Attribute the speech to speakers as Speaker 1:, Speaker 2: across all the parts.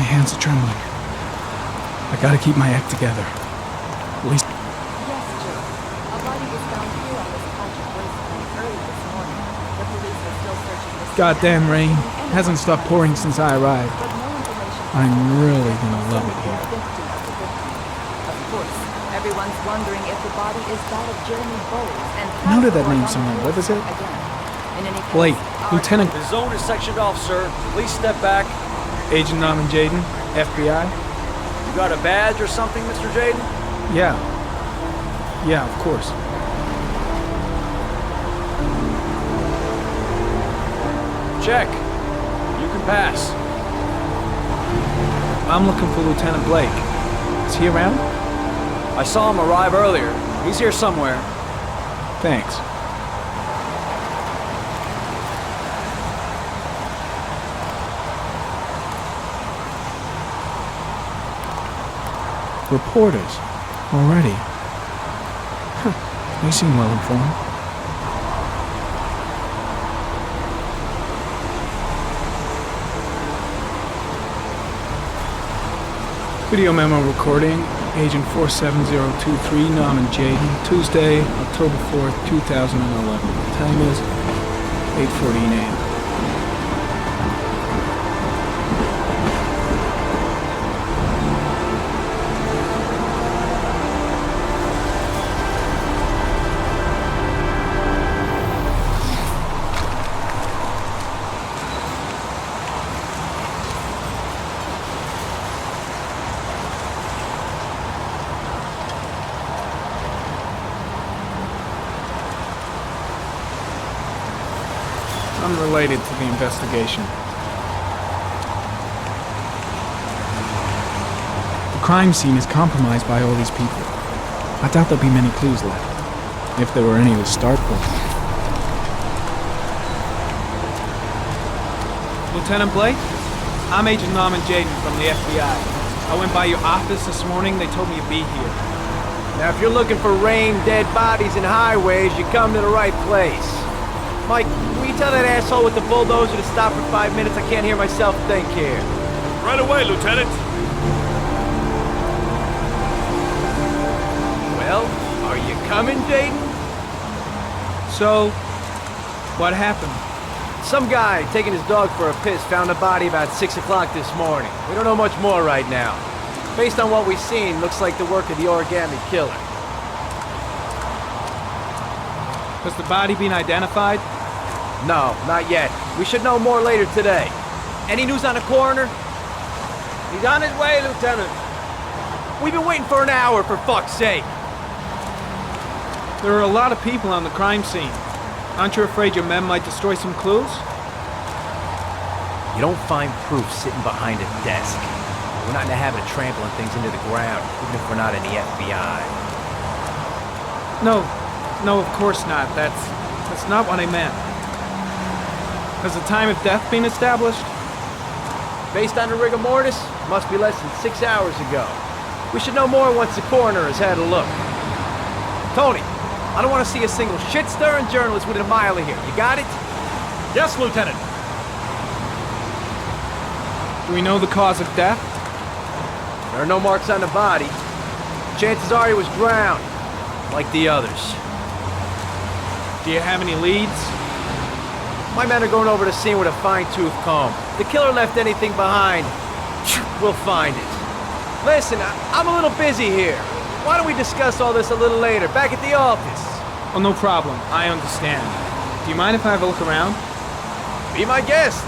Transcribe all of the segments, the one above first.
Speaker 1: hands are trembling. I gotta keep my act together. At least...
Speaker 2: Yes, Joe. A body was found here on this patch of wasteland early this morning. The police are still searching this...
Speaker 1: Goddamn rain. Hasn't stopped pouring since I arrived.
Speaker 2: But no information...
Speaker 1: I'm really gonna love it here.
Speaker 2: Of course, everyone's wondering if the body is that of Jeremy Bowles and...
Speaker 1: Noted that name somewhere. What was it?
Speaker 2: In any case,
Speaker 1: Blake. Lieutenant...
Speaker 3: The zone is sectioned off, sir. Please step back.
Speaker 1: Agent Norman Jaden, FBI?
Speaker 3: You got a badge or something, Mr. Jaden?
Speaker 1: Yeah. Yeah, of course.
Speaker 3: Check. You can pass.
Speaker 1: I'm looking for Lieutenant Blake. Is he around?
Speaker 3: I saw him arrive earlier. He's here somewhere.
Speaker 1: Thanks. Reporters. Already. Huh. They seem well informed. Video memo recording. Agent 47023, Norman Jaden. Tuesday, October 4th, 2011. The time is 8:14 a.m. Unrelated to the investigation. The crime scene is compromised by all these people. I doubt there'll be many clues left, if there were any to start with. Lieutenant Blake? I'm Agent Norman Jaden from the FBI. I went by your office this morning. They told me you'd be here.
Speaker 3: Now, if you're looking for rain, dead bodies, and highways, you come to the right place. Mike, will you tell that asshole with the bulldozer to stop for 5 minutes? I can't hear myself think here.
Speaker 4: Right away, Lieutenant.
Speaker 3: Well, are you coming, Jaden?
Speaker 1: So, what happened?
Speaker 3: Some guy taking his dog for a piss found a body about 6 o'clock this morning. We don't know much more right now. Based on what we've seen, looks like the work of the origami killer.
Speaker 1: Has the body been identified?
Speaker 3: No, not yet. We should know more later today. Any news on the coroner? He's on his way, Lieutenant. We've been waiting for an hour, for fuck's sake.
Speaker 1: There are a lot of people on the crime scene. Aren't you afraid your men might destroy some clues?
Speaker 3: You don't find proof sitting behind a desk. We're not in the habit of trampling things into the ground, even if we're not in the FBI.
Speaker 1: No, of course not. That's not what I meant. Has the time of death been established?
Speaker 3: Based on the rigor mortis, must be less than 6 hours ago. We should know more once the coroner has had a look. Tony, I don't want to see a single shit-stirring journalist within a mile of here. You got it?
Speaker 4: Yes, Lieutenant.
Speaker 1: Do we know the cause of death?
Speaker 3: There are no marks on the body. Chances are he was drowned, like the others.
Speaker 1: Do you have any leads?
Speaker 3: My men are going over the scene with a fine-tooth comb. If the killer left anything behind, we'll find it. Listen, I'm a little busy here. Why don't we discuss all this a little later, back at the office?
Speaker 1: Oh, no problem. I understand. Do you mind if I have a look around?
Speaker 3: Be my guest.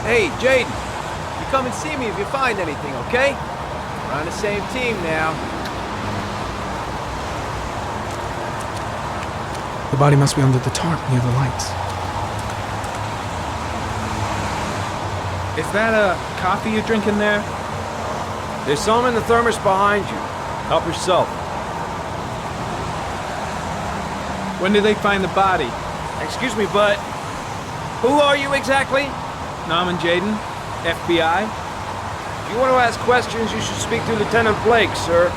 Speaker 3: Hey, Jaden, you come and see me if you find anything, okay? We're on the same team now.
Speaker 1: The body must be under the tarp near the lights. Is that a coffee you're drinking there?
Speaker 3: There's some in the thermos behind you. Help yourself.
Speaker 1: When did they find the body?
Speaker 3: Excuse me, but who are you exactly?
Speaker 1: Norman Jaden, FBI.
Speaker 3: If you want to ask questions, you should speak to Lieutenant Blake, sir.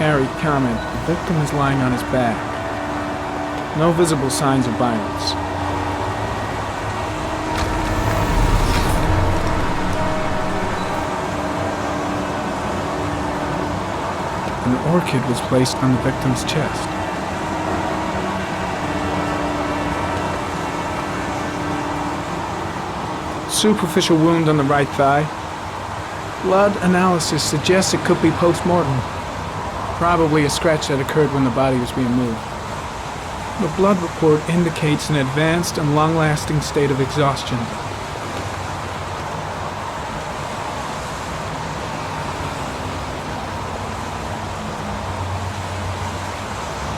Speaker 1: Harry, comment. The victim is lying on his back. No visible signs of violence. An orchid was placed on the victim's chest. Superficial wound on the right thigh. Blood analysis suggests it could be post-mortem. Probably a scratch that occurred when the body was being moved. The blood report indicates an advanced and long-lasting state of exhaustion.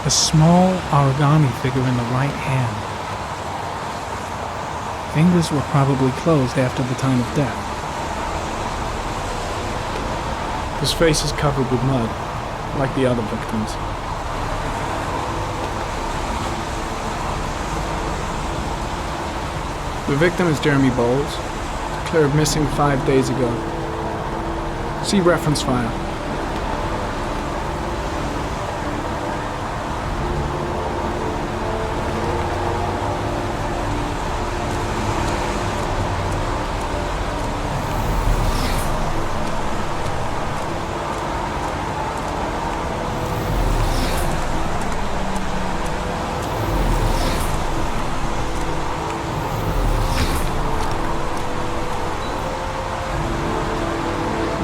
Speaker 1: A small origami figure in the right hand. Fingers were probably closed after the time of death. His face is covered with mud, like the other victims. The victim is Jeremy Bowles, declared missing 5 days ago. See reference file.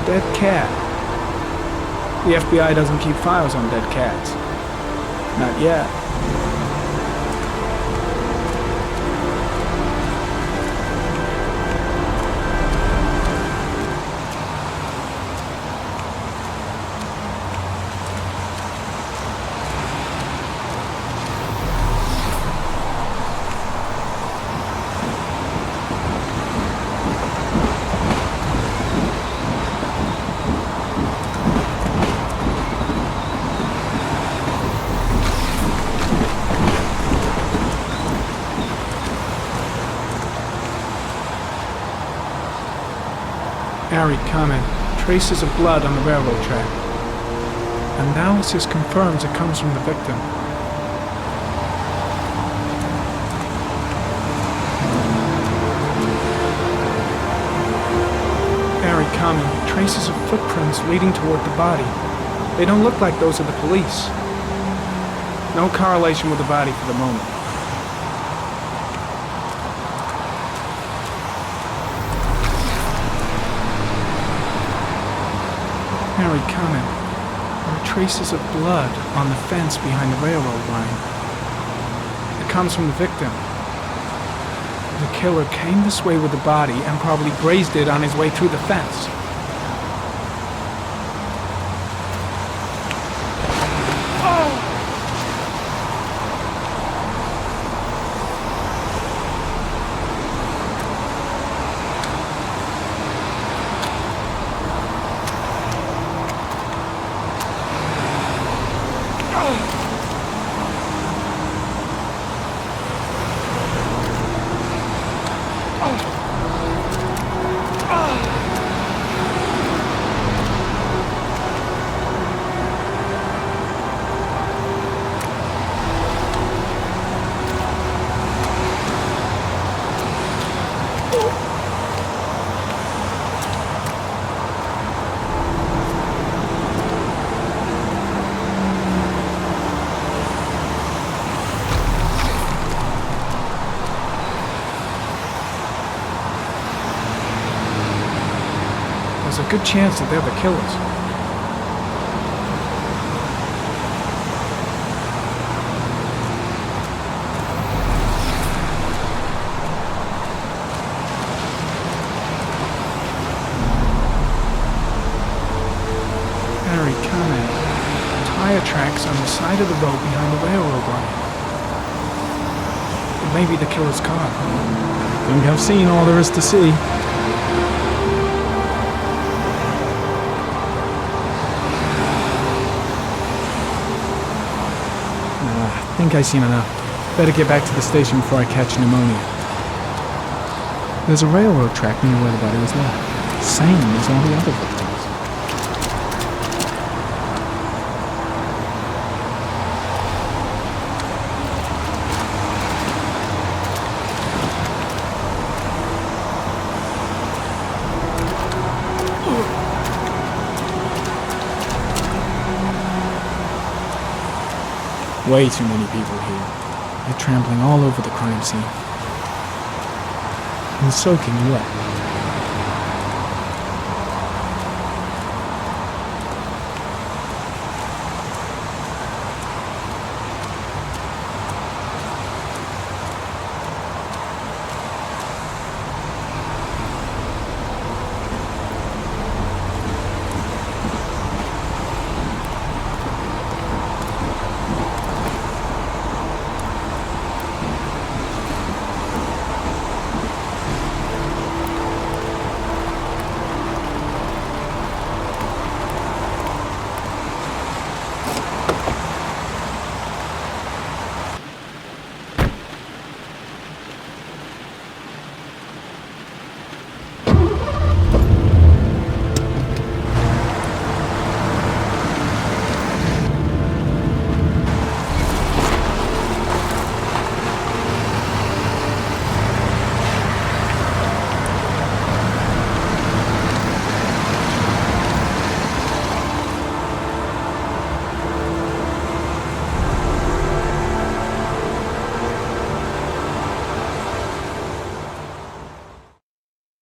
Speaker 1: Dead cat. The FBI doesn't keep files on dead cats. Not yet. Harry, comment. Traces of blood on the railroad track. Analysis confirms it comes from the victim. Harry, comment. Traces of footprints leading toward the body. They don't look like those of the police. No correlation with the body for the moment. Harry, comment. There are traces of blood on the fence behind the railroad line. It comes from the victim. The killer came this way with the body and probably grazed it on his way through the fence. There's a good chance that they're the killers. Harry, comment. Tire tracks on the side of the road behind the railroad line. It may be the killer's car. Think I've seen all there is to see. I think I've seen enough. Better get back to the station before I catch pneumonia. There's a railroad track near where the body was left. Same as all the other victims. Way too many people here. They're trampling all over the crime scene. And soaking wet.